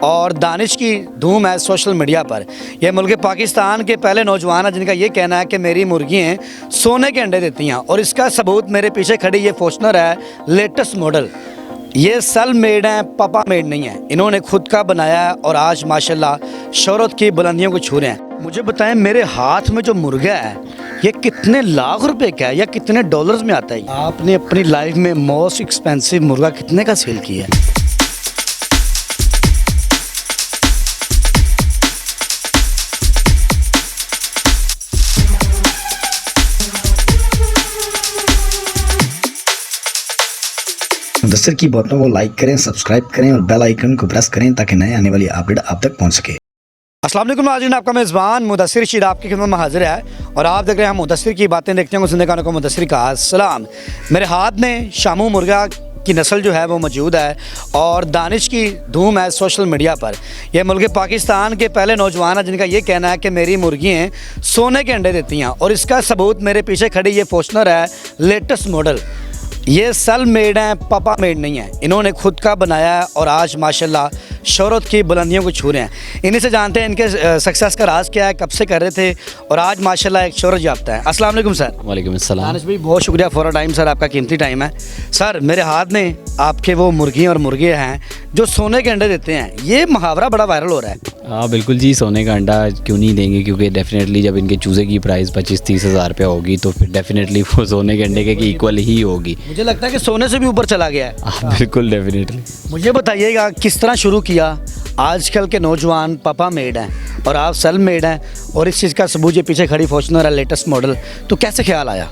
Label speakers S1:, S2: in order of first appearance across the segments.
S1: और दानिश की धूम है सोशल मीडिया पर। यह मुल्क पाकिस्तान के पहले नौजवान हैं जिनका ये कहना है कि मेरी मुर्गियाँ सोने के अंडे देती हैं और इसका सबूत मेरे पीछे खड़ी ये फॉर्च्यूनर है, लेटेस्ट मॉडल। ये सेल्फ मेड हैं, पापा मेड नहीं है। इन्होंने खुद का बनाया है और आज माशाल्लाह शोहरत की बुलंदियों को छू रहे हैं। मुझे बताएं, मेरे हाथ में जो मुर्गा है ये कितने लाख रुपए का है या कितने डॉलर्स में आता है? आपने अपनी लाइफ में मोस्ट एक्सपेंसिव मुर्गा कितने का सेल किया है?
S2: मुदस्सिर की बातों को लाइक करें, सब्सक्राइब करें और बेल आइकन को प्रेस करें ताकि नए आने वाली अपडेट आप तक पहुंच सके।
S1: अस्सलाम वालेकुम नाज़रीन, आपका मेज़बान मुदस्सिर रशीद आपकी खिदमत में हाजिर है और आप देख रहे हैं मुदस्सिर की बातें देखते हैं जिंदगानों को मुदस्सिर का सलाम। मेरे हाथ में शामू मुर्गा की नस्ल जो है वो मौजूद है और दानिश की धूम है सोशल मीडिया पर। यह मुल्क पाकिस्तान के पहले नौजवान हैं जिनका ये कहना है कि मेरी मुर्गियाँ सोने के अंडे देती हैं और इसका सबूत मेरे पीछे खड़ी ये फॉर्च्यूनर है, लेटेस्ट मॉडल। ये सेल्फ मेड हैं, पापा मेड नहीं है। इन्होंने खुद का बनाया है और आज माशाल्लाह शोहरत की बुलंदियों को छू रहे हैं। इन्हीं से जानते हैं इनके सक्सेस का राज क्या है, कब से कर रहे थे और आज माशाल्लाह एक शोहरत याफ्ता है। अस्सलाम वालेकुम सर।
S3: वालेकुम अस्सलाम।
S1: दानिश भाई बहुत शुक्रिया फॉर टाइम सर, आपका कीमती टाइम है। सर मेरे हाथ में आपके वो मुर्गियाँ और मुर्गे हैं जो सोने के अंडे देते हैं। ये मुहावरा बड़ा वायरल हो रहा है।
S3: हाँ बिल्कुल जी, सोने का अंडा क्यों नहीं देंगे, क्योंकि डेफिनेटली जब इनके चूज़े की प्राइस 25-30 हज़ार रुपये होगी तो फिर डेफिनेटली वो सोने के अंडे के इक्वल ही होगी।
S1: मुझे लगता है कि सोने से भी ऊपर चला गया है।
S3: हाँ बिल्कुल डेफिनेटली।
S1: मुझे बताइएगा किस तरह शुरू किया? आजकल के नौजवान पापा मेड हैं और आप सेल्फ मेड हैं और इस चीज़ का सबूत ये पीछे खड़ी फॉर्च्यूनर है, लेटेस्ट मॉडल, तो कैसे ख्याल आया?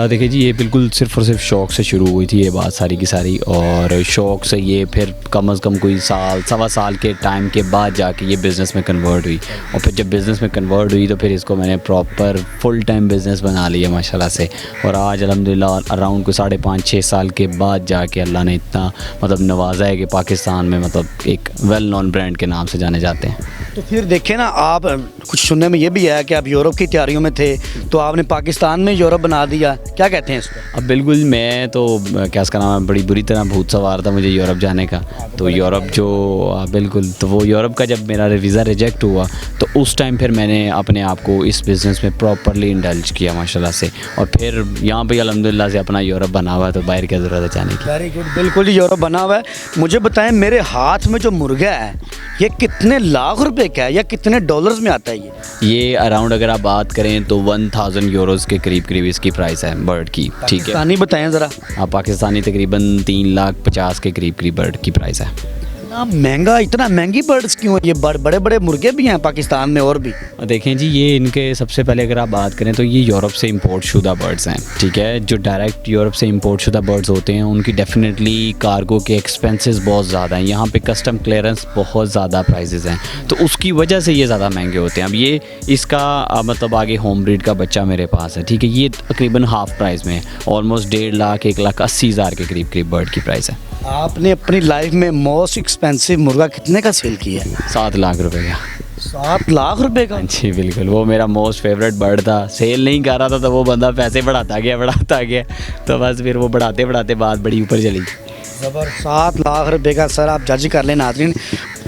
S3: देखिए जी, ये बिल्कुल सिर्फ़ और सिर्फ शौक़ से शुरू हुई थी ये बात सारी की सारी, और शौक़ से ये फिर कम अज़ कम कोई साल सवा साल के टाइम के बाद जाके ये बिज़नेस में कन्वर्ट हुई और फिर जब बिज़नेस में कन्वर्ट हुई तो फिर इसको मैंने प्रॉपर फुल टाइम बिज़नेस बना लिया माशाल्लाह से। और आज अल्हम्दुलिल्लाह अराउंड कोई 5.5-6 साल के बाद जाके अल्लाह ने इतना मतलब नवाजा है कि पाकिस्तान में मतलब एक वेल नोन ब्रांड के नाम से जाने जाते हैं।
S1: तो फिर देखें ना, आप कुछ सुनने में ये भी है कि आप यूरोप की तैयारियों में थे तो आपने पाकिस्तान में यूरोप बना दिया, क्या कहते हैं इस पर?
S3: अब बिल्कुल, मैं तो क्या इसका नाम है, बड़ी बुरी तरह भूत सवार था मुझे यूरोप जाने का। तो यूरोप जो बिल्कुल, तो वो यूरोप का जब मेरा वीज़ा रिजेक्ट हुआ तो उस टाइम फिर मैंने अपने आप को इस बिज़नेस में प्रॉपरली इंडल्ज किया माशाल्लाह से, और फिर यहाँ पे अल्हम्दुलिल्लाह से अपना यूरोप बना हुआ है, तो बाहर क्या ज़रूरत है जाने की।
S1: वेरी गुड, बिल्कुल यूरोप बना हुआ है। मुझे बताएं, मेरे हाथ में जो मुर्गा है ये कितने लाख रुपए का है या कितने डॉलर्स में आता है? ये
S3: अराउंड अगर आप बात करें तो 1000 यूरोज़ के करीब करीब इसकी प्राइस है बर्ड की। ठीक है,
S1: पाकिस्तानी बताएं ज़रा।
S3: हाँ, पाकिस्तानी तकरीबन 3,50,000 के करीब करीब बर्ड की प्राइस है।
S1: महंगा, इतना महंगी बर्ड्स क्यों है? ये बड़े बड़े मुर्गे भी हैं पाकिस्तान में और भी।
S3: देखें जी, ये इनके सबसे पहले अगर आप बात करें तो ये यूरोप से इंपोर्ट शुदा बर्ड्स हैं। ठीक है, जो डायरेक्ट यूरोप से इंपोर्ट शुदा बर्ड्स होते हैं उनकी डेफिनेटली कार्गो के एक्सपेंसेस बहुत ज़्यादा हैं। यहाँ पे कस्टम क्लियरेंस बहुत ज़्यादा प्राइसेस हैं, तो उसकी वजह से ये ज़्यादा महंगे होते हैं। अब ये इसका मतलब आगे होम ब्रीड का बच्चा मेरे पास है, ठीक है, ये तकरीबन हाफ प्राइस में है, ऑलमोस्ट 1.5 लाख 1,80,000 के करीब करीब बर्ड की प्राइस है।
S1: आपने अपनी लाइफ में मोस्ट एक्सपेंसिव मुर्गा कितने का सेल किया है?
S3: 7 लाख रुपए का।
S1: 7 लाख रुपए का?
S3: जी बिल्कुल, वो मेरा मोस्ट फेवरेट बर्ड था। सेल नहीं कर रहा था तो वो बंदा पैसे बढ़ाता गया तो बस फिर वो बढ़ाते बढ़ाते बात बड़ी ऊपर चली।
S1: ज़बर, 7 लाख रुपए का। सर आप जज कर लें नाज़रीन।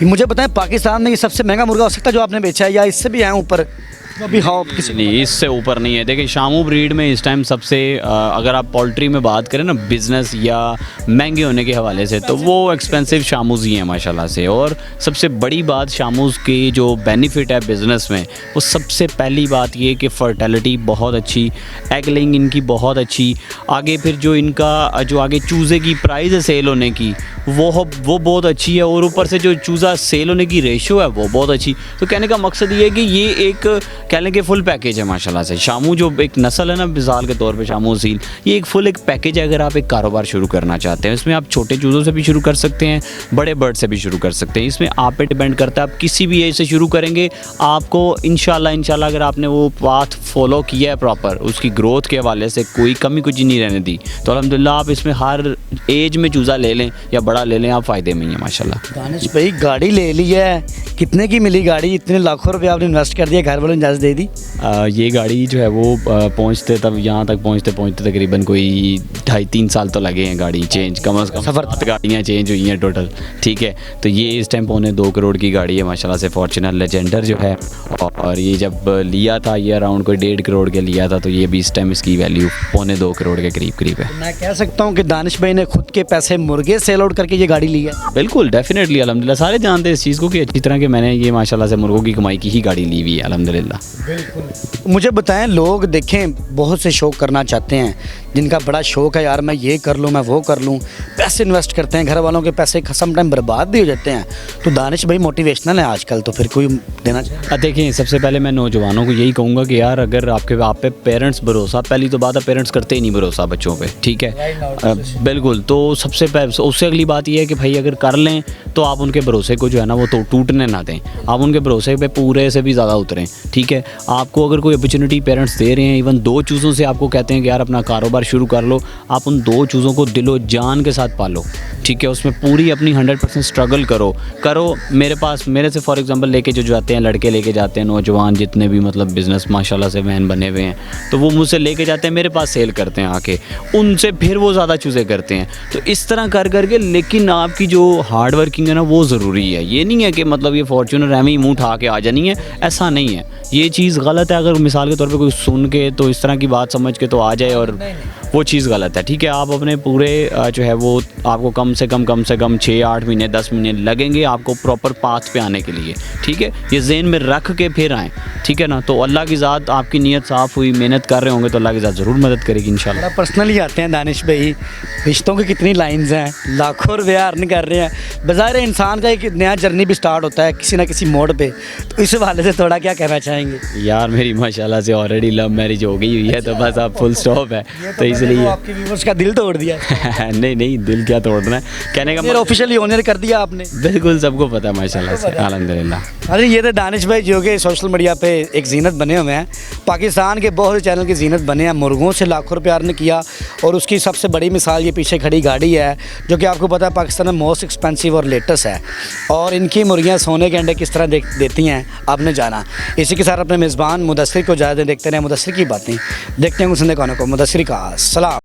S1: मुझे बताएं, पाकिस्तान में ये सबसे महंगा मुर्गा हो सकता है जो आपने बेचा है या इससे भी हैं ऊपर? अभी हाँ, किसी
S3: नहीं, इससे ऊपर नहीं है। देखिए, शामू ब्रीड में इस टाइम सबसे अगर आप पोल्ट्री में बात करें ना बिज़नेस या महंगे होने के हवाले से, तो वो एक्सपेंसिव शामूज़ ही हैं माशाल्लाह से। और सबसे बड़ी बात शामूज़ की जो बेनिफिट है बिज़नेस में, वो सबसे पहली बात ये कि फर्टिलिटी बहुत अच्छी, एग लेइंग इनकी बहुत अच्छी, आगे फिर जो इनका जो आगे चूज़े की प्राइस है सेल होने की वो बहुत अच्छी है, और ऊपर से जो चूज़ा सेल होने की रेशो है वो बहुत अच्छी। तो कहने का मकसद ये है कि ये एक कह लें कि फुल पैकेज है माशाल्लाह से। शामू जो एक नस्ल है ना, मिसाल के तौर पे शामू सील, ये एक फुल एक पैकेज है। अगर आप एक कारोबार शुरू करना चाहते हैं, इसमें आप छोटे चूज़ों से भी शुरू कर सकते हैं, बड़े बर्ड से भी शुरू कर सकते हैं। इसमें आप पे डिपेंड करता है, आप किसी भी एज से शुरू करेंगे, आपको इंशाल्लाह अगर आपने वो पाथ फॉलो किया है प्रॉपर, उसकी ग्रोथ के हवाले से कोई कमी कुछ नहीं रहने दी, तो अल्हम्दुलिल्लाह आप इसमें हर एज में चूज़ा ले लें या बड़ा ले लें, आप फ़ायदे में ही हैं माशाल्लाह।
S1: दानिश भाई, गाड़ी ले ली है, कितने की मिली गाड़ी? इतने लाखों रुपये आपने इन्वेस्ट कर दिया, घर वालों ने इजाज़त दे दी?
S3: ये गाड़ी जो है वो पहुंचते तब यहाँ तक पहुंचते तकरीबन कोई 2.5-3 साल तो लगे हैं गाड़ी चेंज कम अज़ कम।
S1: सफ़र
S3: 7 गाड़ियाँ चेंज हुई हैं टोटल, ठीक है। तो ये इस टाइम 2.25 करोड़ की गाड़ी है माशाल्लाह से, फॉर्च्यूनर लेजेंडर जो है। और ये जब लिया था ये अराउंड कोई 1.5 करोड़ के लिया था, तो ये भी इस टाइम इसकी वैल्यू 2.25 करोड़ के करीब है।
S1: मैं कह सकता हूँ कि दानिश भाई ने खुद के पैसे मुर्गे सेल आउट करके ये गाड़ी ली है।
S3: बिल्कुल डेफिनेटली अल्हम्दुलिल्लाह, सारे जानते हैं इस चीज़ को कि अच्छी तरह के मैंने ये माशाल्लाह से मुर्गों की कमाई की ही गाड़ी ली हुई है अल्हम्दुलिल्लाह।
S1: मुझे बताएं, लोग देखें बहुत से शौक करना चाहते हैं, जिनका बड़ा शौक है यार मैं ये कर लूँ मैं वो कर लूँ, पैसे इन्वेस्ट करते हैं, घर वालों के पैसे सम टाइम बर्बाद भी हो जाते हैं। तो दानिश भाई मोटिवेशनल है आजकल, तो फिर कोई देना चाहिए।
S3: देखिए सबसे पहले मैं नौजवानों को यही कहूँगा कि यार अगर आप पे पेरेंट्स भरोसा, पहली तो बात है पेरेंट्स करते ही नहीं भरोसा बच्चों पे, ठीक है। बिल्कुल, तो सबसे उससे अगली बात ये है कि भाई अगर कर लें तो आप उनके भरोसे को जो है ना वो तो टूटने ना दें, आप उनके भरोसे पे पूरे से भी ज़्यादा उतरें, ठीक है। आपको अगर कोई अपॉर्चुनिटी पेरेंट्स दे रहे हैं, इवन 2 चीज़ों से आपको कहते हैं कि यार अपना कारोबार शुरू कर लो, आप उन 2 चीज़ों को दिलो जान के साथ पालो, ठीक है। उसमें पूरी अपनी 100% स्ट्रगल करो। मेरे से फॉर एग्जांपल लेके जो जाते हैं लड़के, लेके जाते हैं नौजवान जितने भी मतलब बिज़नेस माशाल्लाह से मैन बने हुए हैं, तो वो मुझसे लेके जाते हैं, मेरे पास सेल करते हैं आके, उनसे फिर वो ज़्यादा चूज़ें करते हैं। तो इस तरह कर करके, लेकिन आपकी जो हार्ड वर्किंग है ना वो ज़रूरी है। ये नहीं है कि मतलब ये फॉर्च्यूनर है ही मुँह उठा के आ जानी है, ऐसा नहीं है, ये चीज़ गलत है। अगर मिसाल के तौर पे कोई सुन के तो इस तरह की बात समझ के तो आ जाए, और वो चीज़ गलत है, ठीक है। आप अपने पूरे जो है वो आपको कम से कम 6-8 महीने 10 महीने लगेंगे आपको प्रॉपर पाथ पे आने के लिए, ठीक है। ये ज़हन में रख के फिर आएँ, ठीक है ना। तो अल्लाह की ज़ात, आपकी नीयत साफ़ हुई, मेहनत कर रहे होंगे तो अल्लाह की ज़ात ज़रूर मदद करेगी इंशाल्लाह।
S1: पर्सनली आते हैं दानिश भाई, रिश्तों की कितनी लाइंस हैं, लाखों रुपये अर्न कर रहे हैं। बज़ाहिर इंसान का एक नया जर्नी भी स्टार्ट होता है किसी ना किसी मोड़ पे, तो इस हवाले से थोड़ा क्या कहना चाहेंगे?
S3: यार मेरी माशाल्लाह से ऑलरेडी लव मैरिज हो गई हुई है, तो बस अब फुल स्टॉप है, तो इसलिए
S1: आपके व्यूअर्स का दिल तोड़ दिया।
S3: नहीं दिल क्या तोड़ना है, कहने का
S1: ऑफिशियली ऑनर कर दिया आपने।
S3: बिल्कुल सबको पता है माशाल्लाह से, अल्हम्दुलिल्लाह।
S1: अरे ये तो दानिश भाई जो कि सोशल मीडिया पे एक जीनत बने हुए हैं, पाकिस्तान के बहुत से चैनल की जीनत बने हैं, मुर्गों से लाखों रुपये अर्न किया। और उसकी सबसे बड़ी मिसाल ये पीछे खड़ी गाड़ी है, जो कि आपको पता है पाकिस्तान में मोस्ट एक्सपेंसिव और लेटेस्ट है। और इनकी मुर्गियाँ सोने के अंडे किस तरह देती हैं आपने जाना। इसी के साथ अपने मेज़बान मुदस्सिर को ज़्यादा देखते रहे, मुदस्सिर की बातें देखते हैं सुनने को। मुदस्सिर का सलाम।